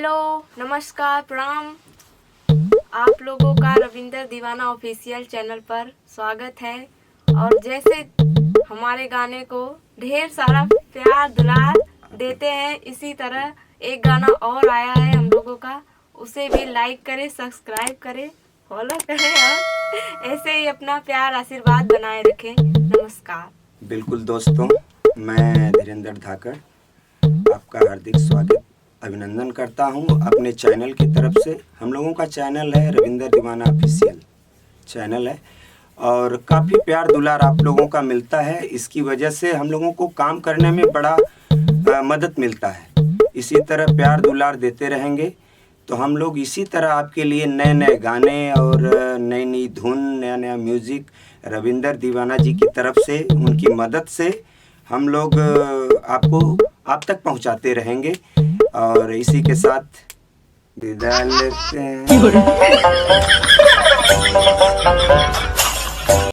Hello, नमस्कार, प्रणाम। आप लोगों का रविंदर दीवाना ऑफिशियल चैनल पर स्वागत है। और जैसे हमारे गाने को ढेर सारा प्यार दुलार देते हैं, इसी तरह एक गाना और आया है हम लोगों का, उसे भी लाइक करें, सब्सक्राइब करें, फॉलो करें और ऐसे ही अपना प्यार आशीर्वाद बनाए रखें। नमस्कार। बिल्कुल दोस्तों, मैं धीरेंद्र धाकड़ आपका हार्दिक स्वागत अभिनंदन करता हूं अपने चैनल की तरफ से। हम लोगों का चैनल है रविंदर दीवाना ऑफिशियल चैनल है और काफ़ी प्यार दुलार आप लोगों का मिलता है। इसकी वजह से हम लोगों को काम करने में बड़ा मदद मिलता है। इसी तरह प्यार दुलार देते रहेंगे तो हम लोग इसी तरह आपके लिए नए नए गाने और नई नई धुन, नया नया म्यूज़िक रविंदर दीवाना जी की तरफ से, उनकी मदद से हम लोग आपको आप तक पहुंचाते रहेंगे। और इसी के साथ विदा लेते हैं।